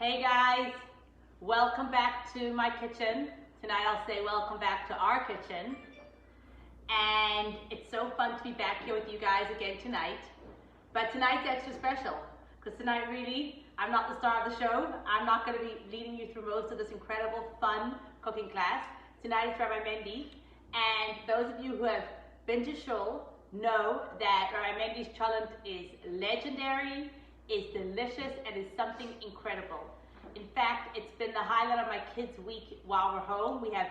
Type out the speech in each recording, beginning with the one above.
Hey guys, welcome back to my kitchen. Tonight I'll say welcome back to our kitchen. And it's so fun to be back here with you guys again tonight. But tonight's extra special because tonight really, I'm not the star of the show. I'm not going to be leading you through most of this incredible fun cooking class. Tonight it's Rabbi Mendy. And those of you who have been to shul know that Rabbi Mendy's Cholent is legendary, is delicious, and is something incredible. In fact, it's been the highlight of my kids' week while we're home. We have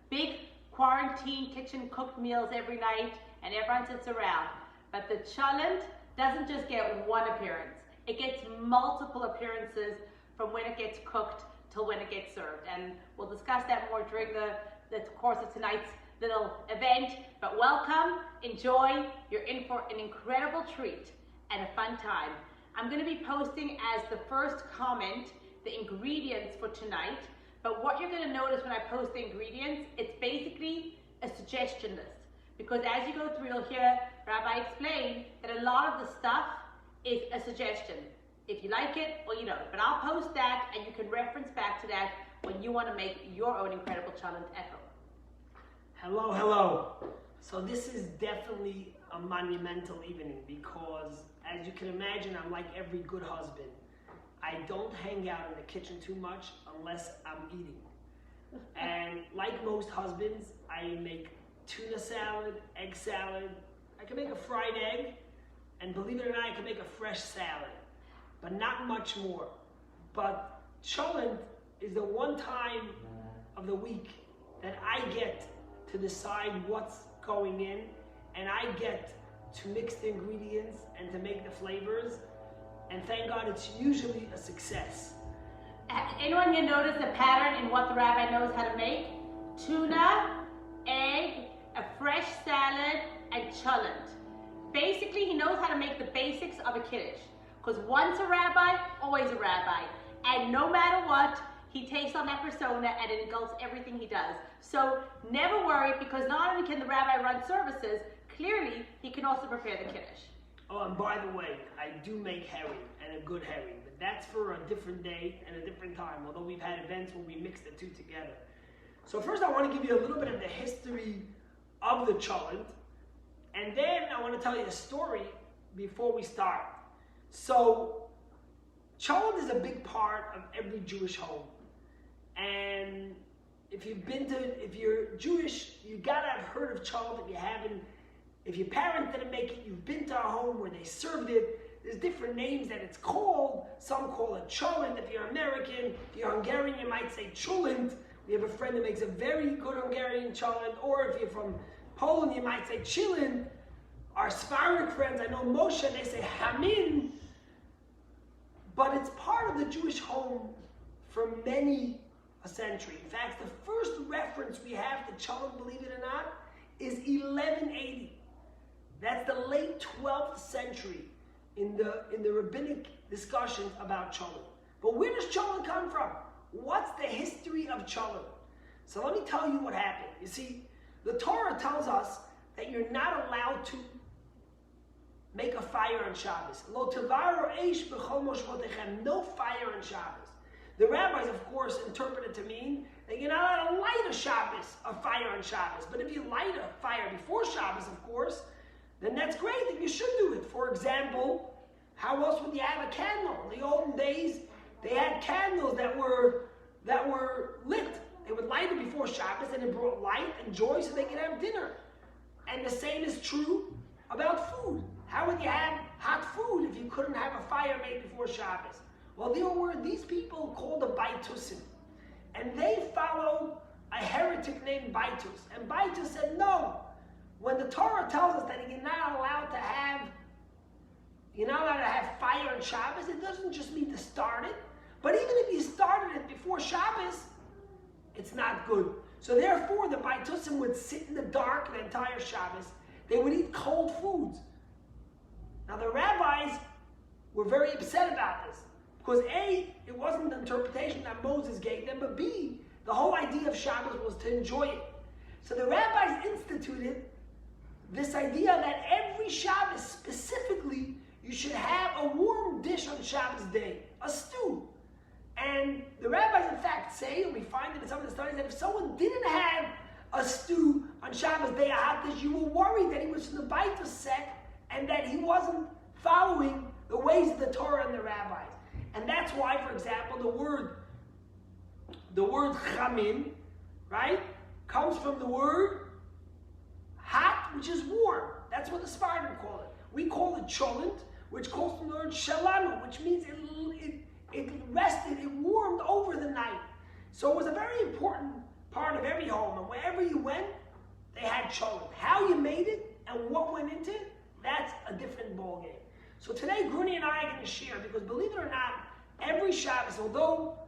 big quarantine kitchen cooked meals every night, and everyone sits around. But the Cholent doesn't just get one appearance. It gets multiple appearances from when it gets cooked till when it gets served. And we'll discuss that more during the course of tonight's little event. But welcome, enjoy, you're in for an incredible treat and a fun time. I'm going to be posting as the first comment the ingredients for tonight, but what you're going to notice when I post the ingredients, it's basically a suggestion list, because as you go through you'll hear Rabbi explain that a lot of the stuff is a suggestion, if you like it or you don't. But I'll post that and you can reference back to that when you want to make your own incredible Cholent at home. Hello. So this is definitely a monumental evening because, as you can imagine, I'm like every good husband. I don't hang out in the kitchen too much unless I'm eating. And like most husbands, I make tuna salad, egg salad. I can make a fried egg, and believe it or not, I can make a fresh salad, but not much more. But Cholent is the one time of the week that I get to decide what's going in, and I get to mix the ingredients and to make the flavors, and thank God it's usually a success. Anyone here notice the pattern in what the rabbi knows how to make? Tuna, egg, a fresh salad, and Cholent. Basically, he knows how to make the basics of a kiddush, because once a rabbi, always a rabbi, and no matter what, he takes on that persona and it engulfs everything he does. So never worry, because not only can the rabbi run services, clearly he can also prepare the kiddush. Oh, and by the way, I do make herring, and a good herring, but that's for a different day and a different time, although we've had events where we mix the two together. So first I want to give you a little bit of the history of the Cholent, and then I want to tell you a story before we start. So Cholent is a big part of every Jewish home. And if you're Jewish, you gotta have heard of Cholent. If you haven't, if your parents didn't make it, you've been to a home where they served it. There's different names that it's called. Some call it Cholent. If you're American, if you're Hungarian, you might say Cholent. We have a friend that makes a very good Hungarian Cholent. Or if you're from Poland, you might say Chilin. Our Sephardic friends, I know Moshe, they say Hamin. But it's part of the Jewish home for many a century. In fact, the first reference we have to Cholent, believe it or not, is 1180. That's the late 12th century in the rabbinic discussions about Cholent. But where does Cholent come from? What's the history of Cholent? So let me tell you what happened. You see, the Torah tells us that you're not allowed to make a fire on Shabbos. Lo tevaru eish b'chol moshvotechem. No fire on Shabbos. The rabbis, of course, interpret it to mean that you're not allowed to light a fire on Shabbos. But if you light a fire before Shabbos, of course, then that's great, then you should do it. For example, how else would you have a candle? In the olden days, they had candles that were lit. They would light it before Shabbos, and it brought light and joy so they could have dinner. And the same is true about food. How would you have hot food if you couldn't have a fire made before Shabbos? Well, there were these people called the Baitusim, and they followed a heretic named Baitus. And Baitus said, no, when the Torah tells us that you're not allowed to have fire on Shabbos, it doesn't just mean to start it, but even if you started it before Shabbos, it's not good. So therefore, the Baitusim would sit in the dark the entire Shabbos. They would eat cold foods. Now the rabbis were very upset about this, because A, it wasn't the interpretation that Moses gave them, but B, the whole idea of Shabbos was to enjoy it. So the rabbis instituted this idea that every Shabbos specifically, you should have a warm dish on Shabbos day, a stew. And the rabbis, in fact, say, and we find it in some of the studies, that if someone didn't have a stew on Shabbos Day HaHatish, you were worried that he was from the Baita sect and that he wasn't following the ways of the Torah and the rabbis. And that's why, for example, the word chamin, right, comes from the word hot, which is warm. That's what the Spartan call it. We call it cholent, which comes from the word shalanu, which means it rested, it warmed over the night. So it was a very important part of every home, and wherever you went, they had cholent. How you made it and what went into it, that's a different ballgame. So today, Grunie and I are going to share, because believe it or not, every Shabbos, although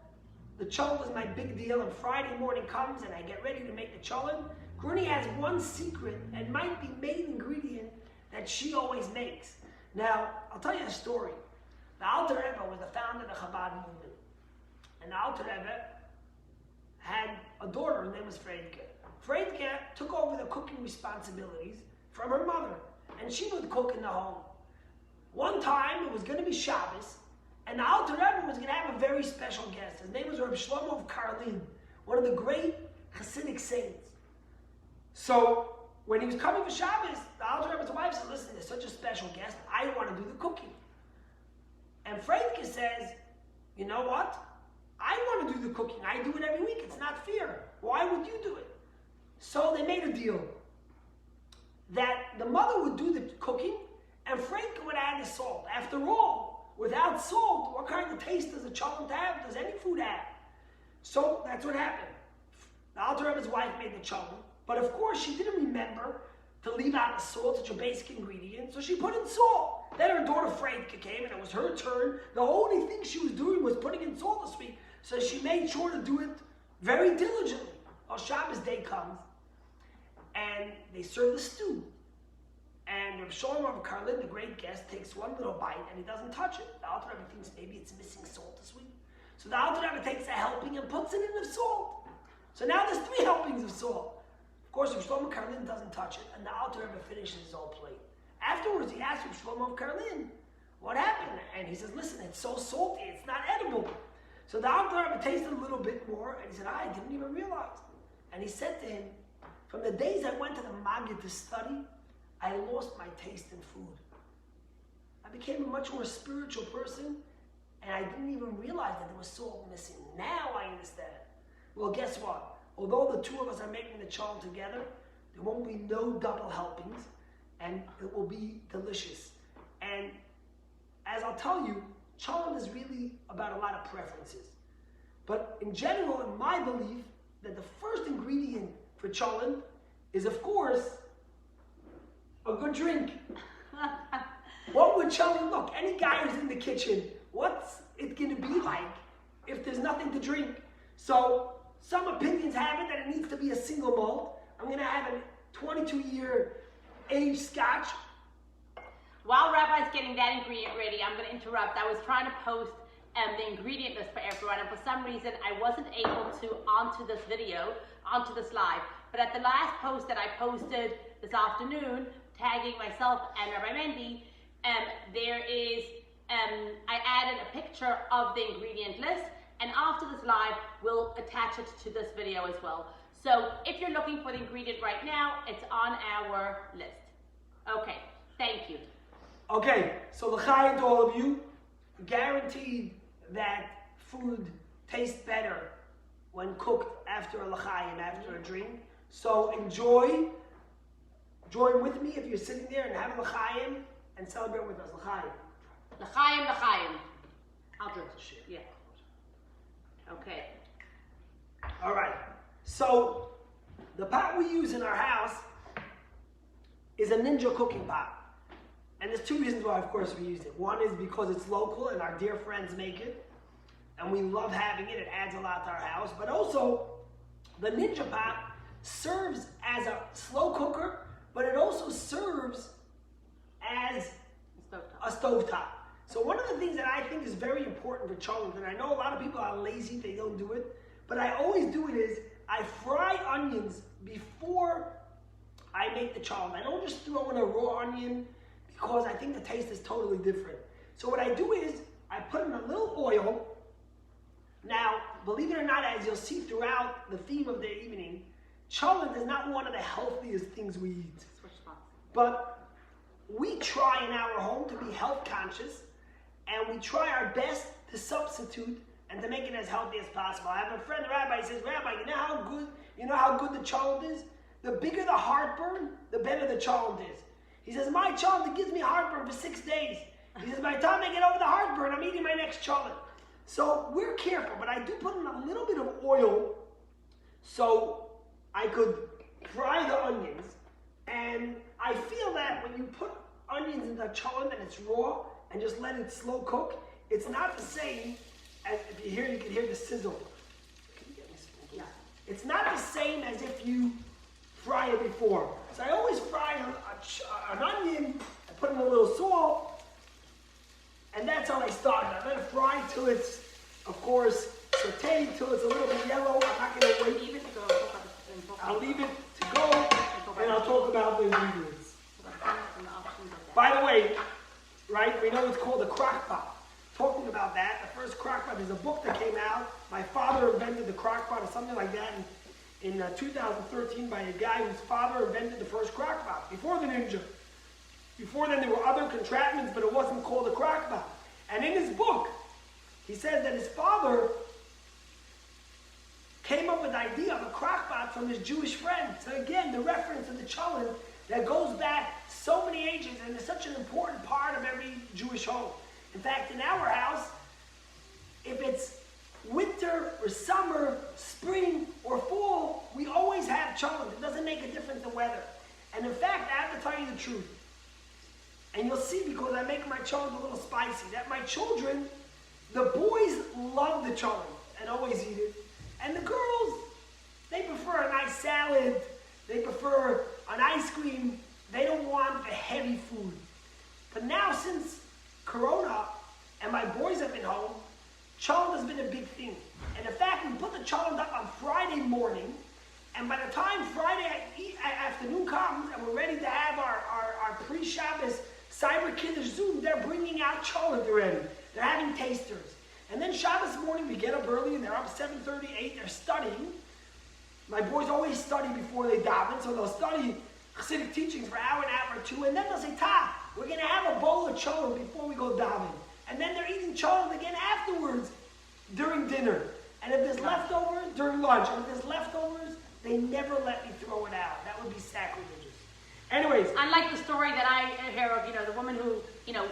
the cholent is my big deal, and Friday morning comes and I get ready to make the cholent, Grunie has one secret and might be main ingredient that she always makes. Now, I'll tell you a story. The Alter Rebbe was the founder of the Chabad movement. And the Alter Rebbe had a daughter, her name was Friedke. Friedke took over the cooking responsibilities from her mother, and she would cook in the home. One time, it was going to be Shabbos, and the Alter Rebbe was going to have a very special guest. His name was Rabbi Shlomo of Karlin, one of the great Hasidic saints. So, when he was coming for Shabbos, the Alter Rebbe's wife said, listen, there's such a special guest, I want to do the cooking. And Friedke says, you know what? I want to do the cooking. I do it every week. It's not fair. Why would you do it? So they made a deal that the mother would do the cooking and Friedke would add the salt. After all, without salt, what kind of taste does a cholent have? Does any food have? So that's what happened. The Alter Rebbe's wife made the cholent, but of course she didn't remember to leave out the salt, such a basic ingredient, so she put in salt. Then her daughter Friedke came, and it was her turn. The only thing she was doing was putting in salt this week, so she made sure to do it very diligently. Well, Shabbos day comes, and they serve the stew. And Rabbi Shlomo of Karlin, the great guest, takes one little bite, and he doesn't touch it. The Alter Rebbe thinks maybe it's missing salt this week. So the Alter Rebbe takes a helping and puts it in the salt. So now there's 3 helpings of salt. Of course, Rabbi Shlomo Karlin doesn't touch it, and the Alter Rebbe finishes his whole plate. Afterwards, he asked Rabbi Shlomo of Karlin, what happened? And he says, listen, it's so salty, it's not edible. So the Alter Rebbe tasted a little bit more, and he said, I didn't even realize. And he said to him, from the days I went to the Maggid to study, I lost my taste in food. I became a much more spiritual person, and I didn't even realize that there was salt missing. Now I understand. Well, guess what? Although the 2 of us are making the cholent together, there won't be no double helpings, and it will be delicious. And as I'll tell you, cholent is really about a lot of preferences. But in general, in my belief, that the first ingredient for cholent is, of course, a good drink. What would cholent look? Any guy who's in the kitchen, what's it going to be like if there's nothing to drink? So, some opinions have it that it needs to be a single malt. I'm going to have a 22-year aged scotch. While Rabbi's getting that ingredient ready, I'm going to interrupt. I was trying to post the ingredient list for everyone, and for some reason I wasn't able to onto this live. But at the last post that I posted this afternoon, tagging myself and Rabbi Mendy, there is, I added a picture of the ingredient list, and after this live, we'll attach it to this video as well. So if you're looking for the ingredient right now, it's on our list. Okay, thank you. Okay, so l'chaim to all of you. Guaranteed that food tastes better when cooked after a l'chaim, after a drink. So enjoy. Join with me if you're sitting there and have a l'chaim and celebrate with us. L'chaim. L'chaim, l'chaim. I'll drink the shit. Yeah. Okay. All right. So the pot we use in our house is a Ninja cooking pot. And there's 2 reasons why, of course, we use it. One is because it's local and our dear friends make it. And we love having it. It adds a lot to our house. But also, the Ninja pot serves as a slow cooker, but it also serves as a stovetop. So one of the things that I think is very important for cholent, and I know a lot of people are lazy, they don't do it, but I always do it is, I fry onions before I make the cholent. I don't just throw in a raw onion because I think the taste is totally different. So what I do is, I put in a little oil, believe it or not, as you'll see throughout the theme of the evening, cholent is not one of the healthiest things we eat. But we try in our home to be health conscious, and we try our best to substitute and to make it as healthy as possible. I have a friend, Rabbi, says, Rabbi, you know how good the cholent is? The bigger the heartburn, the better the cholent is. He says, my cholent gives me heartburn for 6 days. He says, by the time I get over the heartburn, I'm eating my next cholent. So we're careful, but I do put in a little bit of oil so I could fry the onions. And I feel that when you put onions in the cholent and it's raw and just let it slow cook, it's not the same as, if you can hear the sizzle. Can you get me some? Yeah. It's not the same as if you fry it before. So I always fry an onion, I put in a little salt, and that's how I start it. I let it fry till it's, of course, sauteed till it's a little bit yellow. I'm not going to wait. Leave it to go. I'll leave it to go, and I'll talk about the ingredients. By the way, right, we know it's called a crock pot. Talking about that, the first crock pot, there's a book that came out. My father invented the crock pot or something like that in 2013 by a guy whose father invented the first crock pot, before the Ninja. Before then, there were other contraptions, but it wasn't called a crock pot. And in his book, he says that his father came up with the idea of a crock pot from his Jewish friend. So again, the reference to the cholent that goes back so many ages and is such an important part of every Jewish home. In fact, in our house, if it's winter or summer, spring or fall, we always have cholent. It doesn't make a difference the weather. And in fact, I have to tell you the truth. And you'll see, because I make my cholent a little spicy, that my children, the boys love the cholent and always eat it. And the girls, they prefer a nice salad. They prefer an ice cream. They don't want the heavy food. But now, since Corona and my boys have been home, cholent has been a big thing. And in fact, we put the cholent up on Friday morning, and by the time Friday afternoon comes and we're ready to have our pre-Shabbos Cyber Kiddush Zoom, they're bringing out cholent already. They're having tasters. And then Shabbos morning, we get up early, and they're up 7:30, 8, they're studying. My boys always study before they daven, so they'll study Hasidic teachings for an hour or two, and then they'll say, Ta, we're going to have a bowl of cholent before we go daven. And then they're eating cholent again afterwards during dinner. And if there's leftovers, during lunch, and if there's leftovers, they never let me throw it out. That would be sacrilegious. Anyways. Unlike the story that I hear of, the woman who,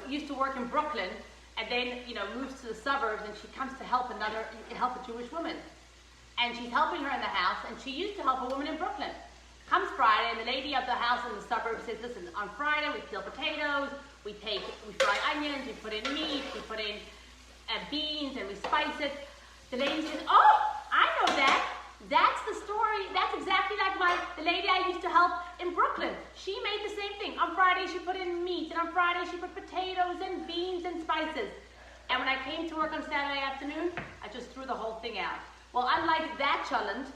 used to work in Brooklyn and then, moves to the suburbs, and she comes to help a Jewish woman. And she's helping her in the house, and she used to help a woman in Brooklyn. Comes Friday, and the lady of the house in the suburbs says, listen, on Friday we peel potatoes, we fry onions, we put in meat, we put in beans, and we spice it. The lady says, oh, I know that. That's the story. That's exactly like the lady I used to help in Brooklyn. She made the same thing. On Friday she put in meat, and on Friday she put potatoes and beans and spices. And when I came to work on Saturday afternoon, I just threw the whole thing out. Well, unlike that cholent,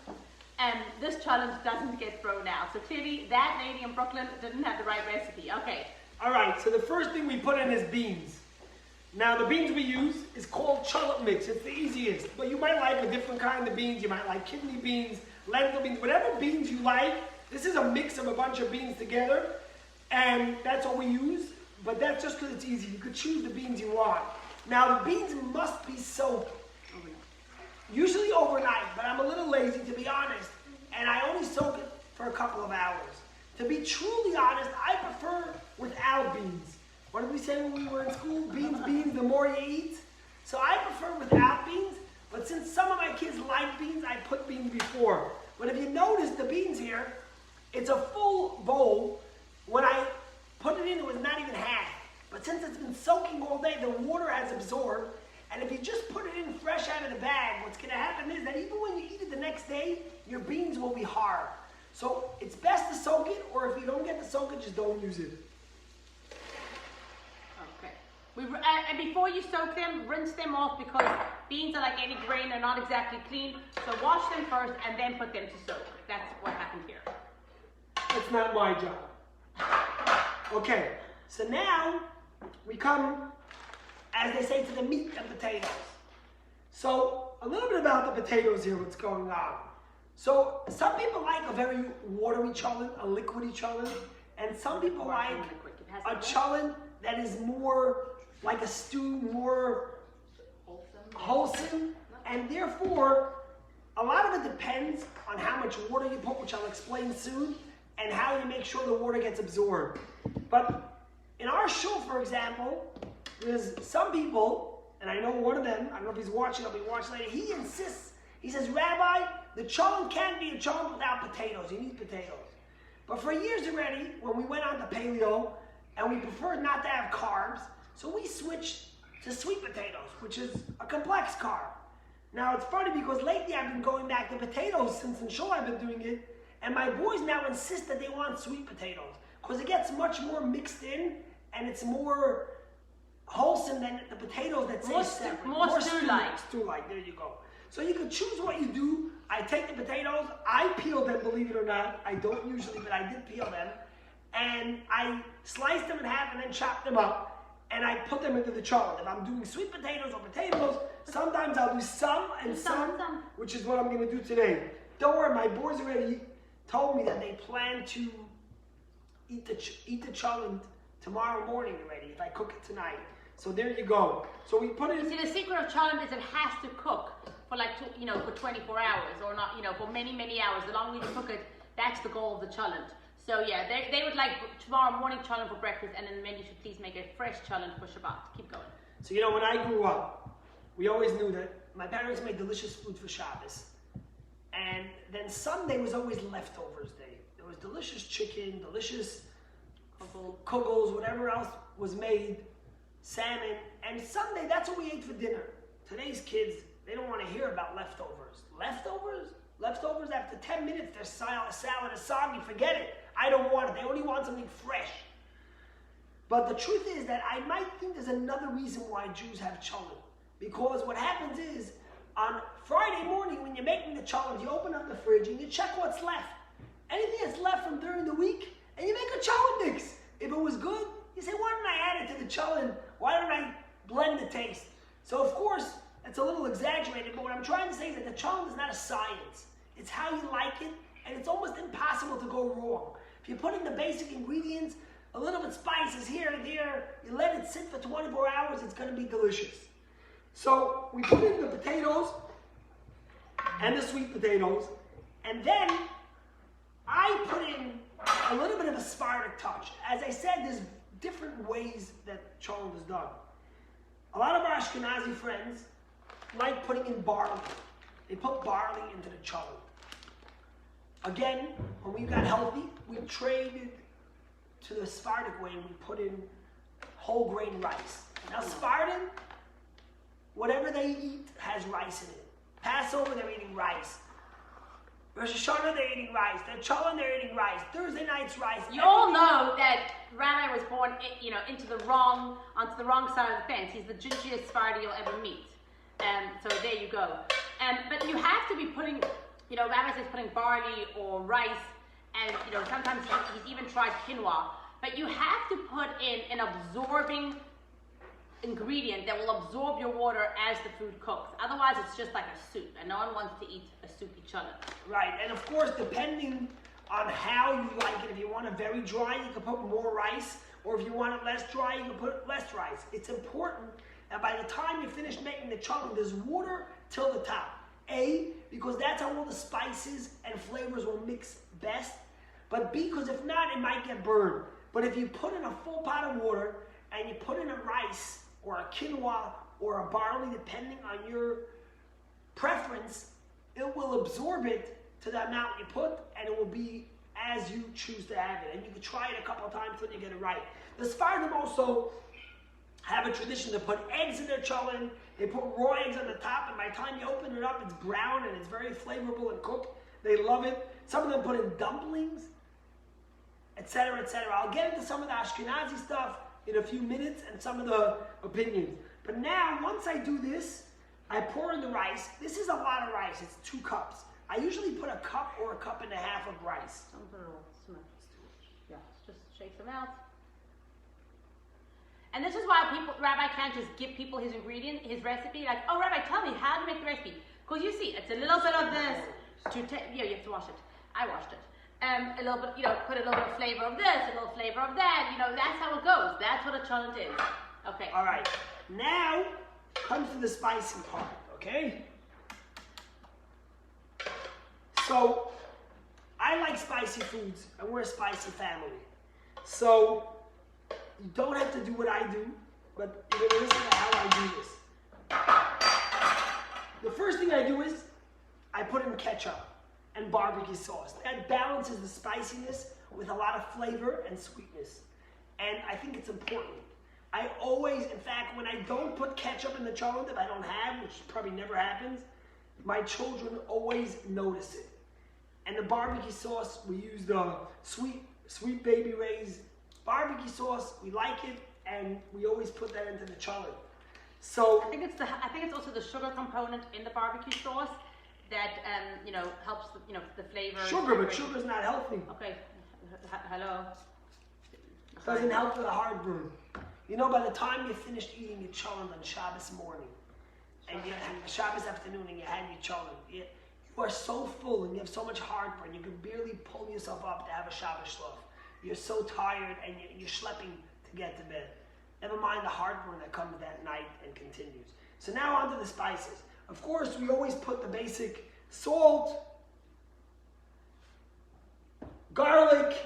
this cholent doesn't get thrown out. So clearly that lady in Brooklyn didn't have the right recipe. Okay. All right, so the first thing we put in is beans. Now, the beans we use is called cholent mix. It's the easiest. But you might like a different kind of beans. You might like kidney beans, lentil beans, whatever beans you like. This is a mix of a bunch of beans together. And that's what we use. But that's just because it's easy. You could choose the beans you want. Now, the beans must be soaked. Usually overnight, but I'm a little lazy, to be honest. And I only soak it for a couple of hours. To be truly honest, I prefer without beans. What did we say when we were in school? Beans, the more you eat. So I prefer without beans, but since some of my kids like beans, I put beans before. But if you notice the beans here, it's a full bowl. When I put it in, it was not even half. But since it's been soaking all day, the water has absorbed. And if you just put it in fresh out of the bag, what's going to happen is that even when you eat it the next day, your beans will be hard. So it's best to soak it, or if you don't get to soak it, just don't use it. And before you soak them, rinse them off, because beans are like any grain, they're not exactly clean. So wash them first and then put them to soak. That's what happened here. That's not my job. Okay, so now we come, as they say, to the meat and potatoes. So a little bit about the potatoes here, what's going on. So some people like a very watery cholent, a liquidy cholent, and some people like a cholent that is more like a stew, more wholesome, and therefore a lot of it depends on how much water you put, which I'll explain soon, and how you make sure the water gets absorbed. But in our shul, for example, there's some people, and I know one of them, I don't know if he's watching, I'll be watching later, he insists, he says, Rabbi, the cholent can't be a cholent without potatoes, you need potatoes. But for years already, when we went on to paleo, and we preferred not to have carbs, so we switched to sweet potatoes, which is a complex carb. Now it's funny because lately I've been going back to potatoes since in shul I've been doing it, and my boys now insist that they want sweet potatoes because it gets much more mixed in and it's more wholesome than the potatoes that say separate. More stew-like. Stew-like, there you go. So you can choose what you do. I take the potatoes, I peel them, believe it or not. I don't usually, but I did peel them. And I slice them in half and then chop them up. And I put them into the cholent. If I'm doing sweet potatoes or potatoes, sometimes I'll do some and some, which is what I'm going to do today. Don't worry, my boys already told me that they plan to eat the cholent tomorrow morning already if I cook it tonight. So there you go. So we put it. See, the secret of cholent is it has to cook for like for 24 hours or not, for many hours. The longer you cook it, that's the goal of the cholent. So yeah, they would like tomorrow morning cholent for breakfast, and then Mendy should please make a fresh cholent for Shabbat. Keep going. So when I grew up, we always knew that my parents made delicious food for Shabbos. And then Sunday was always leftovers day. There was delicious chicken, delicious kugels, whatever else was made, salmon. And Sunday, that's what we ate for dinner. Today's kids, they don't want to hear about leftovers. Leftovers? Leftovers after 10 minutes, their salad is soggy, forget it. I don't want it. They only want something fresh. But the truth is that I might think there's another reason why Jews have cholent. Because what happens is, on Friday morning when you're making the cholent, you open up the fridge and you check what's left. Anything that's left from during the week, and you make a cholent mix. If it was good, you say, why don't I add it to the cholent? Why don't I blend the taste? So of course, it's a little exaggerated, but what I'm trying to say is that the cholent is not a science. It's how you like it, and it's almost impossible to go wrong. If you put in the basic ingredients, a little bit spices here and there, you let it sit for 24 hours, it's going to be delicious. So we put in the potatoes and the sweet potatoes, and then I put in a little bit of a Sephardic touch. As I said, there's different ways that cholent is done. A lot of our Ashkenazi friends like putting in barley. They put barley into the cholent. Again, when we got healthy, we traded to the Sephardic way and we put in whole grain rice. Now Sephardim, whatever they eat has rice in it. Passover, they're eating rice. Rosh Hashanah, they're eating rice. Their cholent, they're eating rice. Thursday night's rice. You all know that Rabbi was born, onto the wrong side of the fence. He's the gingiest Sephardi you'll ever meet. So there you go. But you have to be putting, Rabbi says putting barley or rice, and sometimes he's even tried quinoa. But you have to put in an absorbing ingredient that will absorb your water as the food cooks. Otherwise, it's just like a soup, and no one wants to eat a soupy cholent. Right, and of course, depending on how you like it, if you want it very dry, you can put more rice, or if you want it less dry, you can put less rice. It's important that by the time you finish making the cholent, there's water till the top. A, because that's how all the spices and flavors will mix best, but B, because if not, it might get burned. But if you put in a full pot of water, and you put in a rice, or a quinoa, or a barley, depending on your preference, it will absorb it to the amount you put, and it will be as you choose to have it. And you can try it a couple of times until you get it right. The Sephardim also have a tradition to put eggs in their cholent. They put raw eggs on the top, and by the time you open it up, it's brown, and it's very flavorful and cooked. They love it. Some of them put in dumplings, etc., etc. I'll get into some of the Ashkenazi stuff in a few minutes and some of the opinions. But now, once I do this, I pour in the rice. This is a lot of rice. It's 2 cups. I usually put a cup or a cup and a half of rice. Don't put it all too much. Yeah, just shake them out. And this is why Rabbi can't just give people his ingredient, his recipe, like, oh, Rabbi, tell me how to make the recipe. Because you see, it's a little bit of this, you have to wash it. I washed it. A little bit, put a little bit of flavor of this, a little flavor of that. That's how it goes. That's what a cholent is. Okay. All right. Now comes to the spicy part, okay? So, I like spicy foods, and we're a spicy family. So, you don't have to do what I do, but you're going to listen to how I do this. The first thing I do is I put in ketchup and barbecue sauce. That balances the spiciness with a lot of flavor and sweetness. And I think it's important. I always, in fact, when I don't put ketchup in the cholent, if I don't have, which probably never happens, my children always notice it. And the barbecue sauce, we use the Sweet Baby Ray's barbecue sauce. We like it, and we always put that into the cholent. So I think it's also the sugar component in the barbecue sauce that helps the flavor. Sugar, but sugar's not healthy. Okay, hello. Doesn't help with the heartburn. By the time you finished eating your cholent on Shabbos morning, and you have Shabbos afternoon, and you had your cholent, you are so full and you have so much heartburn, you can barely pull yourself up to have a Shabbos shlof. You're so tired and you're schlepping to get to bed. Never mind the heartburn that comes that night and continues. So now on to the spices. Of course, we always put the basic salt, garlic,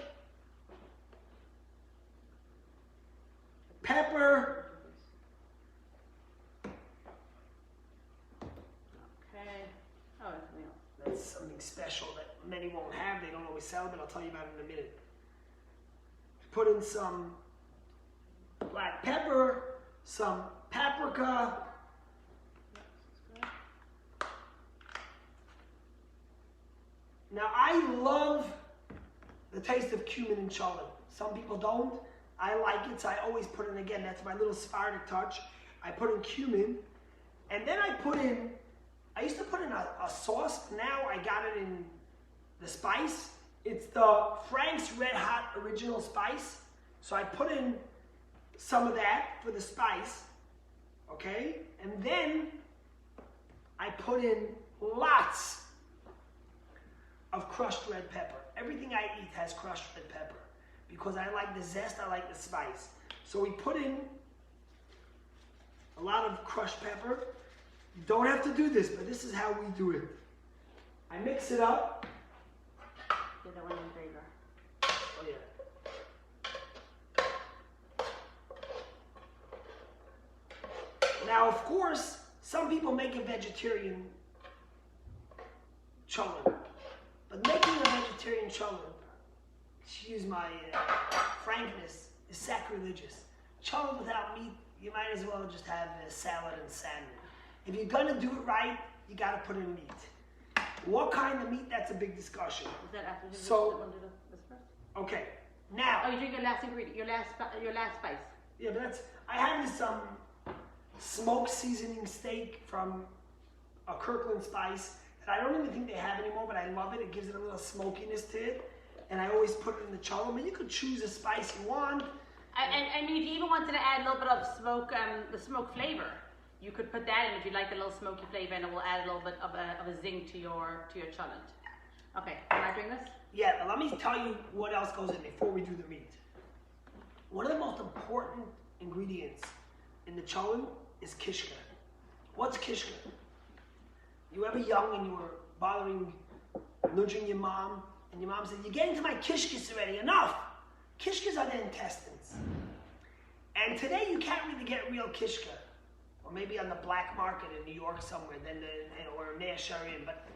pepper. Okay. Oh, that's something special that many won't have. They don't always sell, but I'll tell you about it in a minute. Put in some black pepper, some paprika. Now, I love the taste of cumin in cholent. Some people don't. I like it, so I always put in, again, that's my little Sephardic touch. I put in cumin, and then I used to put in a sauce. Now I got it in the spice. It's the Frank's Red Hot Original Spice. So I put in some of that for the spice, okay? And then I put in lots of crushed red pepper. Everything I eat has crushed red pepper because I like the zest, I like the spice. So we put in a lot of crushed pepper. You don't have to do this, but this is how we do it. I mix it up. Get that one in favor. Oh yeah. Now, of course, some people make a vegetarian cholent, but making a vegetarian cholent, excuse my frankness, is sacrilegious. Cholent without meat, you might as well just have a salad and salmon. If you're gonna do it right, you gotta put in meat. What kind of meat? That's a big discussion. Is that after you So, want to do this first? okay, now. Oh, you're doing your last ingredient, your last spice. Yeah, but I have this smoked seasoning steak from a Kirkland Spice that I don't even think they have anymore, but I love it. It gives it a little smokiness to it, and I always put it in the cholent. But you could choose a spice you want. And if you even wanted to add a little bit of smoke, the smoke flavor, you could put that in if you like the little smoky flavor, and it will add a little bit of a zing to your cholent. Okay, am I doing this? Yeah, but let me tell you what else goes in before we do the meat. One of the most important ingredients in the cholent is kishka. What's kishka? You were young and you were bothering, nudging your mom, and your mom said, "You're getting to my kishkas already, enough!" Kishkas are the intestines. And today you can't really get real kishka. Or maybe on the black market in New York somewhere, or in Mea Shearim. But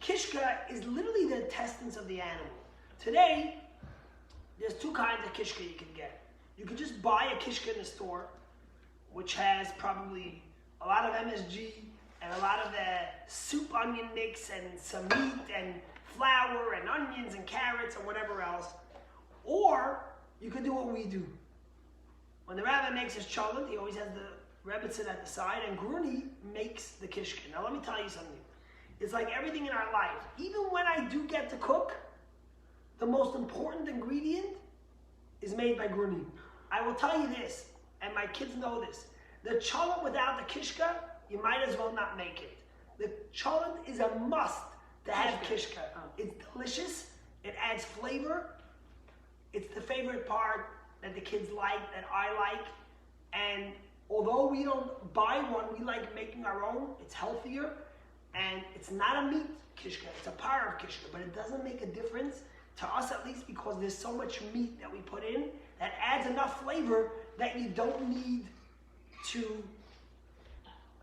kishka is literally the intestines of the animal. Today, there's two kinds of kishka you can get. You can just buy a kishka in the store, which has probably a lot of MSG and a lot of soup onion mix and some meat and flour and onions and carrots and whatever else. Or you can do what we do. When the rabbi makes his cholent, he always has the Rebbe sit at the side, and Grunie makes the kishka. Now let me tell you something. It's like everything in our life. Even when I do get to cook, the most important ingredient is made by Grunie. I will tell you this. and my kids know this, the cholent without the kishka, you might as well not make it. The cholent is a must to have kishka. It's delicious. It adds flavor. It's the favorite part that the kids like, that I like. And although we don't buy one, we like making our own. It's healthier. And it's not a meat kishka. It's a par of kishka. But it doesn't make a difference, to us at least, because there's so much meat that we put in that adds enough flavor that you don't need to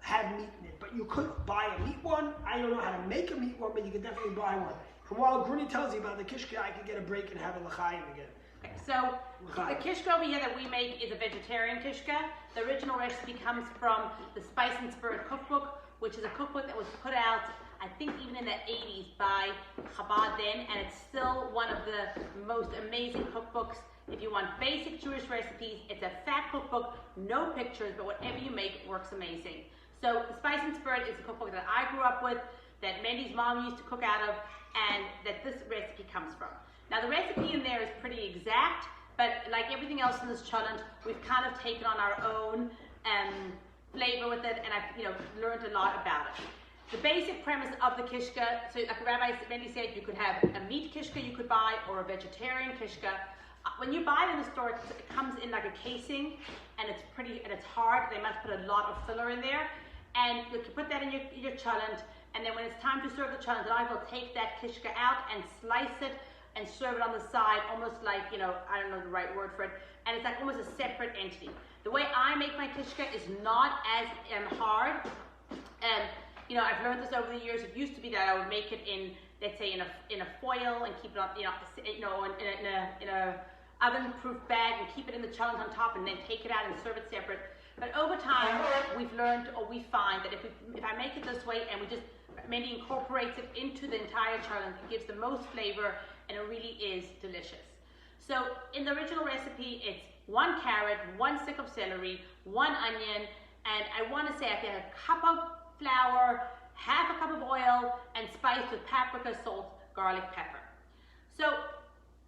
have meat in it. But you could buy a meat one. I don't know how to make a meat one, but you could definitely buy one. And while Grunie tells you about the kishka, I could get a break and have a l'chaim again. Okay, so the kishka over here that we make is a vegetarian kishka. The original recipe comes from the Spice and Spirit cookbook, which is a cookbook that was put out, I think, even in the 80s by Chabad then, and it's still one of the most amazing cookbooks. If you want basic Jewish recipes, it's a fat cookbook, no pictures, but whatever you make works amazing. So the Spice and Spirit is a cookbook that I grew up with, that Mendy's mom used to cook out of, and that this recipe comes from. Now the recipe in there is pretty exact, but like everything else in this cholent, we've kind of taken on our own flavor with it, and I've learned a lot about it. The basic premise of the kishka, so like Rabbi Mendy said, you could have a meat kishka you could buy, or a vegetarian kishka. When you buy it in the store, it comes in like a casing, and it's pretty, and it's hard. They must put a lot of filler in there, and you can put that in your cholent, and then when it's time to serve the cholent, I will take that kishka out and slice it and serve it on the side, almost like, I don't know the right word for it, and it's like almost a separate entity. The way I make my kishka is not as hard. I've learned this over the years. It used to be that I would make it in, let's say, in a foil and keep it on, in a oven-proof bag and keep it in the cholent on top and then take it out and serve it separate. But over time, we've learned, or we find that if I make it this way and Mendy incorporates it into the entire cholent, it gives the most flavor and it really is delicious. So in the original recipe, it's 1 carrot, 1 stick of celery, 1 onion, and I want to say I get a cup of flour, half a cup of oil, and spiced with paprika, salt, garlic, pepper. So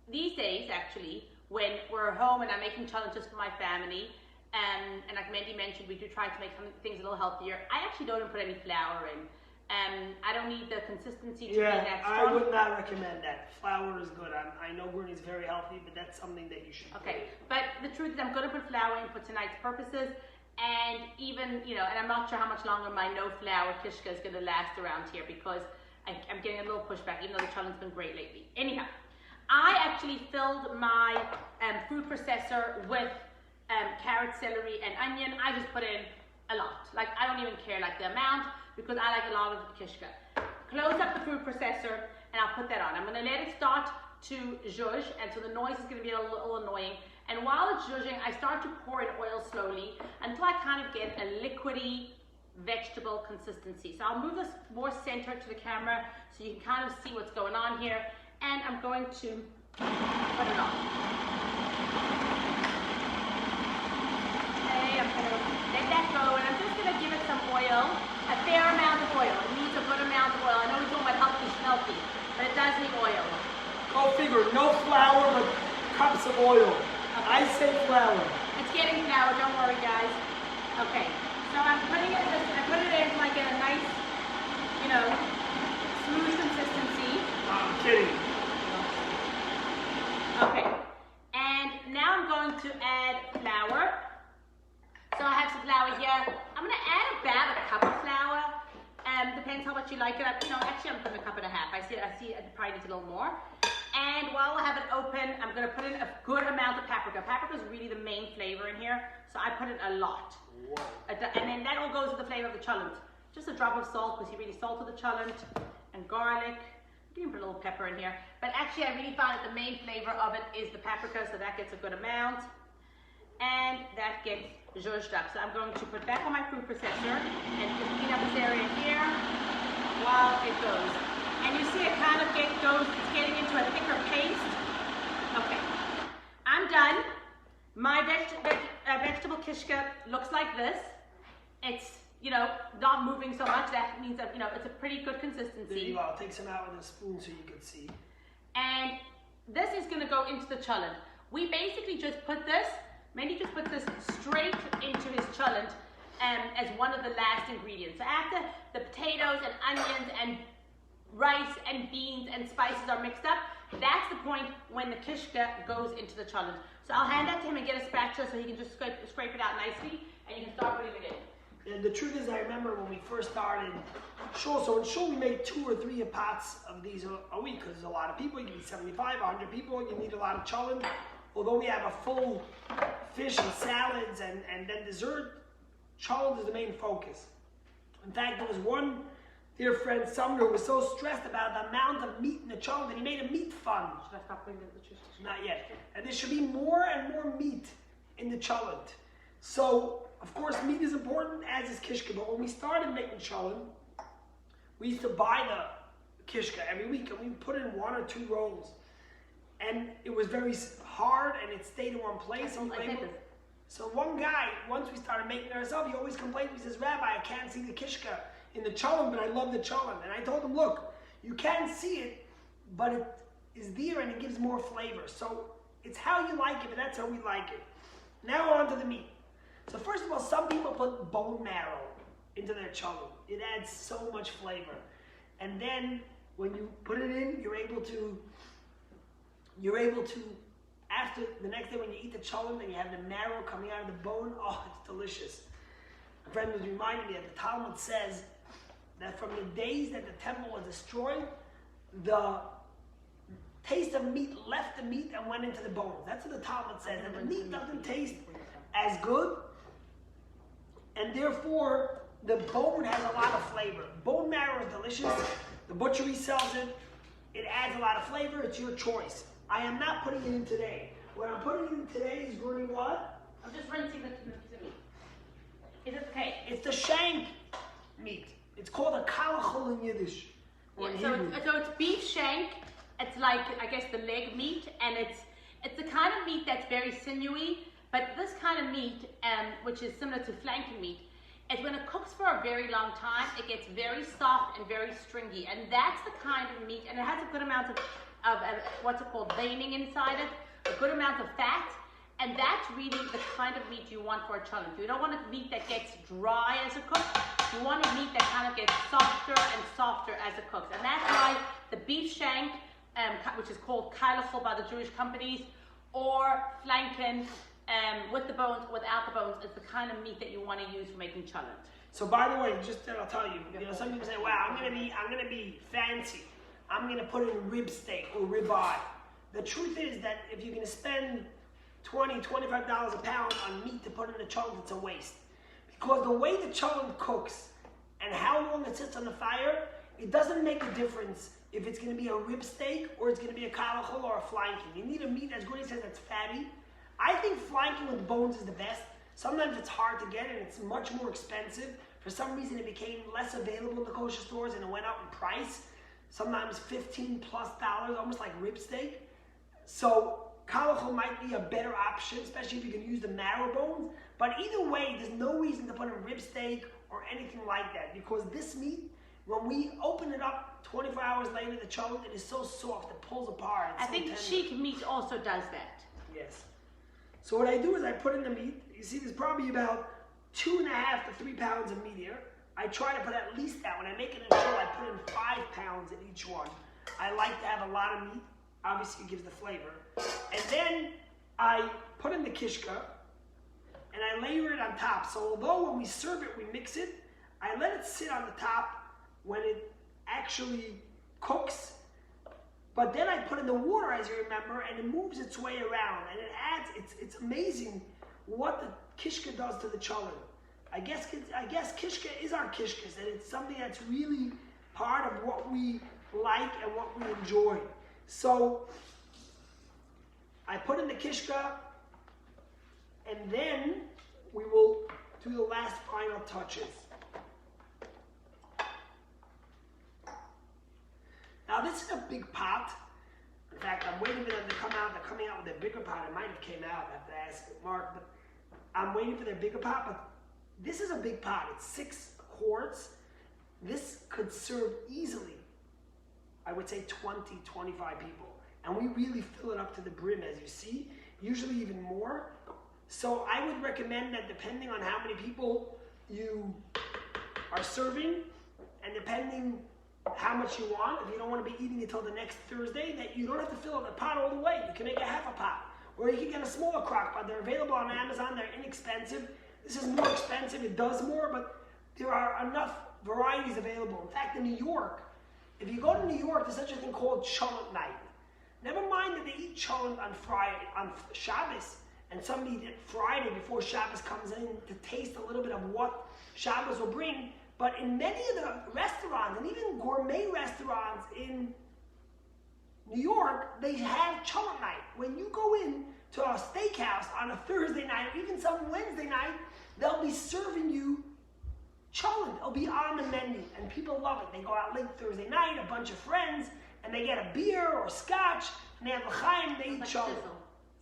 these days, actually, when we're home and I'm making cholent just for my family, and like Mendy mentioned, we do try to make some things a little healthier. I actually don't even put any flour in. I don't need the consistency to be that strong. I would not recommend that. Flour is good. I know Grunie is very healthy, but that's something that you should do. But the truth is I'm going to put flour in for tonight's purposes. And even, and I'm not sure how much longer my no flour kishka is going to last around here, because I'm getting a little pushback, even though the cholent's been great lately. Anyhow, I actually filled my food processor with carrot, celery, and onion. I just put in a lot. Like, I don't even care the amount, because I like a lot of the kishka. Close up the food processor, and I'll put that on. I'm going to let it start to zhuzh, and so the noise is going to be a little annoying. And while it's zhuzhing, I start to pour in oil slowly until I kind of get a liquidy vegetable consistency. So I'll move this more center to the camera so you can kind of see what's going on here. And I'm going to put it on. Okay, I'm going to let that go, and I'm just going to give it some oil, a fair amount of oil. It needs a good amount of oil. I know we're talking about healthy, but it does need oil. Go figure, no flour, but cups of oil. I say flour. It's getting flour, don't worry guys. Okay, so I put it in like a nice, smooth consistency. I'm kidding. Okay, and now I'm going to add flour. So I have some flour here. I'm going to add about a cup of flour. Depends how much you like it. Actually I'm putting a cup and a half. I see it probably needs a little more. And while I have it open, I'm going to put in a good amount of paprika. Paprika is really the main flavor in here, so I put in a lot. Whoa. And then that all goes with the flavor of the cholent. Just a drop of salt, because you really salted the cholent, and garlic. You can put a little pepper in here. But actually, I really find that the main flavor of it is the paprika, so that gets a good amount. And that gets zhuzhed up. So I'm going to put back on my food processor and just clean up this area here while it goes. And you see it kind of it's getting into a thicker paste. Okay, I'm done. My vegetable kishka looks like this. It's, not moving so much. That means that, it's a pretty good consistency. There you go. I'll take some out with a spoon so you can see. And this is going to go into the cholent. We basically just put this Mendy just puts this straight into his cholent as one of the last ingredients. So after the potatoes and onions and rice and beans and spices are mixed up, that's the point when the kishka goes into the cholent. So I'll hand that to him and get a spatula so he can just scrape it out nicely, and you can start putting it in. And the truth is, I remember when we first started shul, so in shul we made 2 or 3 pots of these a week, because there's a lot of people. You need 75, 100 people, you need a lot of cholent. Although we have a full fish and salads and then dessert, cholent is the main focus. In fact, there was one dear friend, Sumner, who was so stressed about the amount of meat in the cholent that he made a meat fund. Should I stop putting the chicken? Not yet. And there should be more and more meat in the cholent. So, of course, meat is important, as is kishka. But when we started making cholent, we used to buy the kishka every week, and we put it in 1 or 2 rolls. And it was very hard, and it stayed in one place. So one guy, once we started making it ourselves, he always complained. He says, Rabbi, I can't see the kishka in the cholent, but I love the cholent. And I told him, look, you can see it, but it is there and it gives more flavor. So it's how you like it, but that's how we like it. Now on to the meat. So first of all, some people put bone marrow into their cholent. It adds so much flavor. And then when you put it in, you're able to, after the next day when you eat the cholent and you have the marrow coming out of the bone, oh, it's delicious. A friend was reminding me that the Talmud says that from the days that the temple was destroyed, the taste of meat left the meat and went into the bones. That's what the Talmud says. And the meat doesn't taste as good, and therefore the bone has a lot of flavor. Bone marrow is delicious. The butchery sells it. It adds a lot of flavor. It's your choice. I am not putting it in today. What I'm putting in today is Grunie what? I'm just rinsing the meat. Is it okay? It's the shank meat. It's called a kalachol in Yiddish. Yeah, so it's beef shank. It's like, I guess, the leg meat, and it's the kind of meat that's very sinewy. But this kind of meat, which is similar to flanking meat, is when it cooks for a very long time, it gets very soft and very stringy, and that's the kind of meat. And it has a good amount of what's it called, veining inside it, a good amount of fat. And that's really the kind of meat you want for a cholent. You don't want a meat that gets dry as it cooks. You want a meat that kind of gets softer and softer as it cooks. And that's why the beef shank, which is called kalachol by the Jewish companies, or flanken with the bones, without the bones, is the kind of meat that you want to use for making cholent. So by the way, just I'll tell you, some people say, wow, I'm gonna be fancy. I'm gonna put in rib steak or ribeye. The truth is that if you're gonna spend $20, $25 a pound on meat to put in the cholent, it's a waste. Because the way the cholent cooks and how long it sits on the fire, it doesn't make a difference if it's going to be a rib steak or it's going to be a kalachol or a flanking. You need a meat, as Grunie says, that's fatty. I think flanking with bones is the best. Sometimes it's hard to get and it's much more expensive. For some reason, it became less available in the kosher stores and it went up in price. Sometimes $15+, almost like rib steak. So kalachol might be a better option, especially if you can use the marrow bones. But either way, there's no reason to put in rib steak or anything like that, because this meat, when we open it up 24 hours later, the cholent, it is so soft, it pulls apart. I think sheik meat also does that. Yes. So what I do is I put in the meat. You see, there's probably about 2.5 to 3 pounds of meat here. I try to put at least that. When I make it in shul, I put in 5 pounds in each one. I like to have a lot of meat. Obviously, it gives the flavor. And then I put in the kishka, and I layer it on top. So although when we serve it, we mix it, I let it sit on the top when it actually cooks. But then I put in the water, as you remember, and it moves its way around. And it adds, it's amazing what the kishka does to the cholent. I guess kishka is our kishkas, and it's something that's really part of what we like and what we enjoy. So I put in the kishka, and then we will do the last final touches. Now this is a big pot. In fact, I'm waiting for them to come out. They're coming out with their bigger pot. It might have came out. I have to ask Mark, but I'm waiting for their bigger pot. But this is a big pot. It's 6 quarts. This could serve easily, I would say 20, 25 people. And we really fill it up to the brim, as you see, usually even more. So I would recommend that depending on how many people you are serving, and depending how much you want, if you don't want to be eating it till the next Thursday, that you don't have to fill up the pot all the way. You can make a half a pot. Or you can get a smaller crock pot. They're available on Amazon. They're inexpensive. This is more expensive. It does more, but there are enough varieties available. In fact, in New York, if you go to New York, there's such a thing called Cholent night. Never mind that they eat Cholent on Friday, on Shabbos, and some eat it Friday before Shabbos comes in to taste a little bit of what Shabbos will bring. But in many of the restaurants, and even gourmet restaurants in New York, they have Cholent night. When you go in to a steakhouse on a Thursday night, or even some Wednesday night, they'll be serving you Cholent. It'll be on the menu, and people love it. They go out late Thursday night, a bunch of friends, and they get a beer or scotch, and they have l'chaim, they eat Cholent.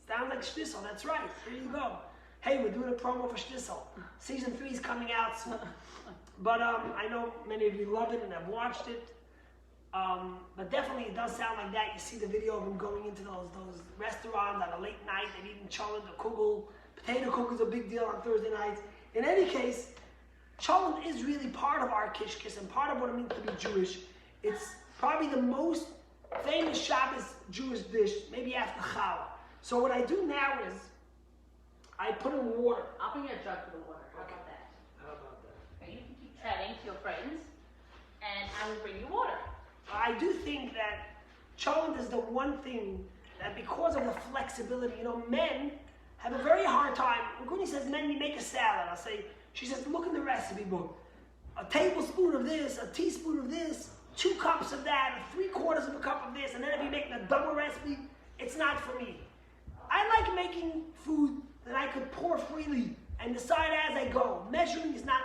Sounds like shtisel, that's right. There you go. Hey, we're doing a promo for shtisel. Season 3 is coming out soon. But I know many of you love it and have watched it. But definitely it does sound like that. You see the video of them going into those restaurants on a late night and eating Cholent or kugel. Potato kugel is a big deal on Thursday nights. In any case, Cholent is really part of our kishka and part of what it means to be Jewish. It's probably the most famous Shabbos Jewish dish, maybe after challah. So what I do now is I put in water. I'll bring you a jug for the water. How about that? How about that? Okay, you can keep chatting to your friends, and I will bring you water. I do think that Cholent is the one thing that, because of the flexibility, men have a very hard time. When Grunie says, Mendy, make a salad, I'll say, she says, look in the recipe book. A tablespoon of this, a teaspoon of this, 2 cups of that, 3/4 of a cup of this, and then if you make the double recipe, it's not for me. I like making food that I could pour freely and decide as I go. Measuring is not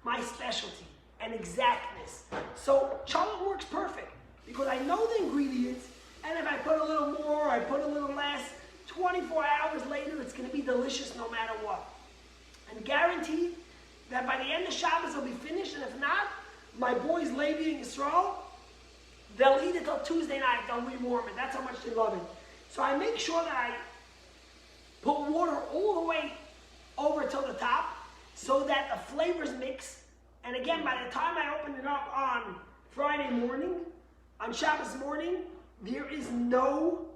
my specialty, and exactness. So Cholent works perfect because I know the ingredients, and if I put a little more, I put a little less, 24 hours later, it's going to be delicious no matter what. And guaranteed that by the end of Shabbos it'll be finished, and if not, my boys Levi and Yisrael, they'll eat it till Tuesday night, they'll rewarm it. That's how much they love it. So I make sure that I put water all the way over till the top so that the flavors mix. And again, by the time I open it up on Friday morning, on Shabbos morning, there is no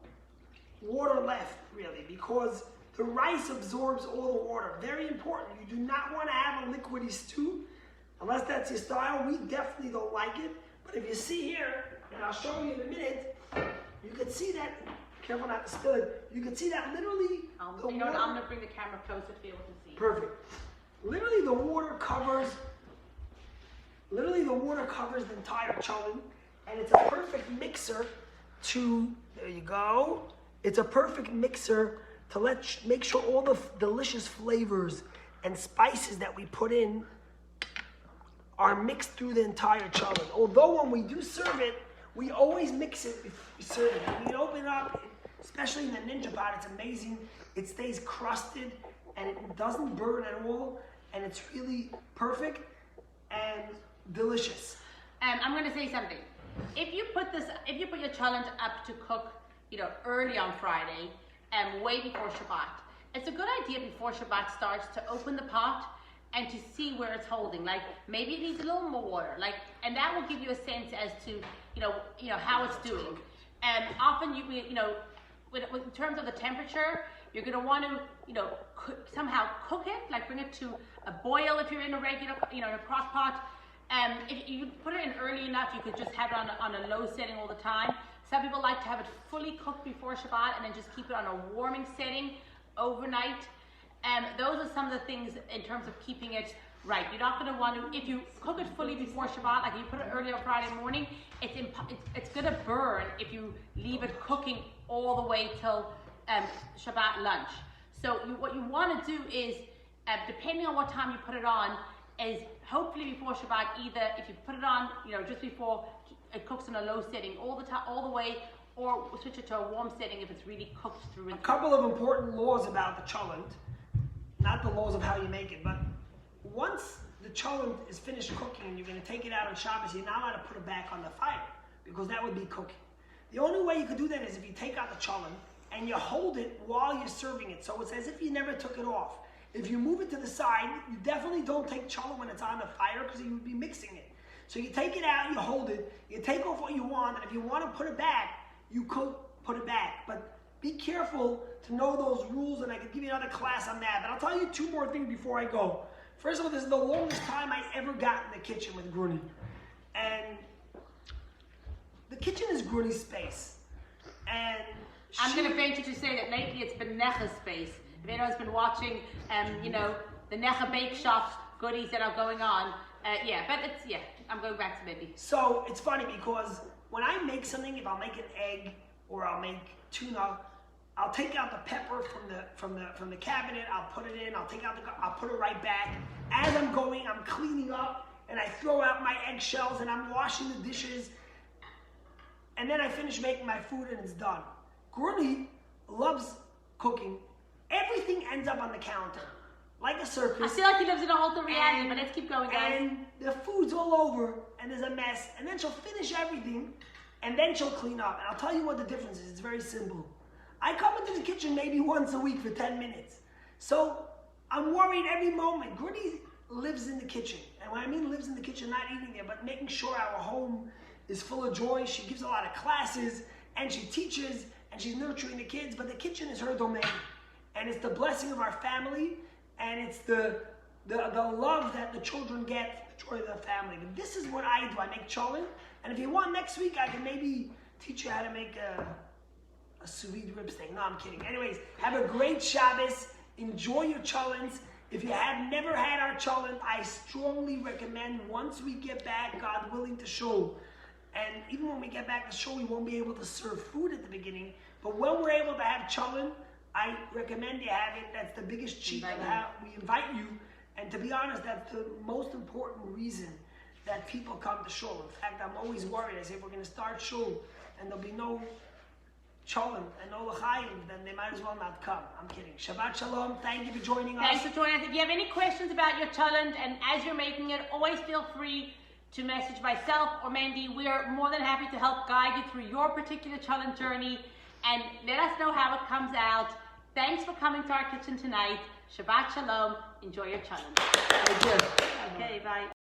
water left, really, because the rice absorbs all the water. Very important. You do not want to have a liquidy stew, unless that's your style. We definitely don't like it. But if you see here, and I'll show you in a minute, you can see that, careful not to spill it, you can see that literally I'm going to bring the camera closer to be able to see. Perfect. Literally the water covers the entire Cholent, and it's a perfect mixer to, there you go, it's a perfect mixer to make sure all the delicious flavors and spices that we put in are mixed through the entire Cholent. Although when we do serve it, we always mix it before we serve it. When we open it up, especially in the Ninja Pot, it's amazing. It stays crusted and it doesn't burn at all, and it's really perfect and delicious. I'm going to say something. If you put your Cholent up to cook, early on Friday, way before Shabbat, it's a good idea before Shabbat starts to open the pot and to see where it's holding. Like maybe it needs a little more water. And that will give you a sense as to how it's doing. And often in terms of the temperature, you're going to want to somehow cook it, like bring it to a boil if you're in a regular a crock pot. If you put it in early enough, you could just have it on a low setting all the time. Some people like to have it fully cooked before Shabbat and then just keep it on a warming setting overnight. Those are some of the things in terms of keeping it right. You're not going to want to, if you cook it fully before Shabbat, like you put it early on Friday morning, it's going to burn if you leave it cooking all the way till Shabbat lunch. So what you want to do is, depending on what time you put it on, is hopefully before Shabbat, either if you put it on, just before it cooks in a low setting all the way, or switch it to a warm setting if it's really cooked through and through. A couple of important laws about the Cholent, not the laws of how you make it, but once the Cholent is finished cooking and you're going to take it out on Shabbos, you're not allowed to put it back on the fire because that would be cooking. The only way you could do that is if you take out the Cholent and you hold it while you're serving it. So it's as if you never took it off. If you move it to the side, you definitely don't take cholent when it's on the fire because you would be mixing it. So you take it out, you hold it, you take off what you want, and if you want to put it back, you could put it back. But be careful to know those rules, and I could give you another class on that. But I'll tell you two more things before I go. First of all, this is the longest time I ever got in the kitchen with Grunie. And the kitchen is Grunie's space. And I'm going to venture to say that lately it's been Necha's space. If anyone's been watching, the Necha bake shop goodies that are going on, I'm going back to Mendy. So it's funny because when I make something, if I'll make an egg or I'll make tuna, I'll take out the pepper from the cabinet. I'll put it in. I'll put it right back. As I'm going, I'm cleaning up and I throw out my eggshells and I'm washing the dishes. And then I finish making my food and it's done. Grunie loves cooking. Everything ends up on the counter, like a circus. I feel like he lives in a whole other reality, but let's keep going, guys. And the food's all over, and there's a mess, and then she'll finish everything, and then she'll clean up. And I'll tell you what the difference is. It's very simple. I come into the kitchen maybe once a week for 10 minutes. So I'm worried every moment. Grunie lives in the kitchen. And when I mean lives in the kitchen, not eating there, but making sure our home is full of joy. She gives a lot of classes, and she teaches, and she's nurturing the kids, but the kitchen is her domain. And it's the blessing of our family, and it's the love that the children get, the joy of the family. But this is what I do. I make cholent, and if you want, next week I can maybe teach you how to make a sous vide rib steak. No, I'm kidding. Anyways, have a great Shabbos. Enjoy your cholents. If you have never had our cholent, I strongly recommend once we get back, God willing, to shul. And even when we get back to shul, we won't be able to serve food at the beginning. But when we're able to have cholent, I recommend you have it. That's the biggest cheat of how we invite you. And to be honest, that's the most important reason that people come to shul. In fact, I'm always worried. I say, if we're going to start shul and there'll be no cholent and no l'chaim, then they might as well not come. I'm kidding. Shabbat shalom. Thank you for joining us. Thanks for joining us. If you have any questions about your cholent, and as you're making it, always feel free to message myself or Mendy. We are more than happy to help guide you through your particular cholent journey, and let us know how it comes out. Thanks for coming to our kitchen tonight. Shabbat shalom. Enjoy your cholent. Thank you. Okay, bye.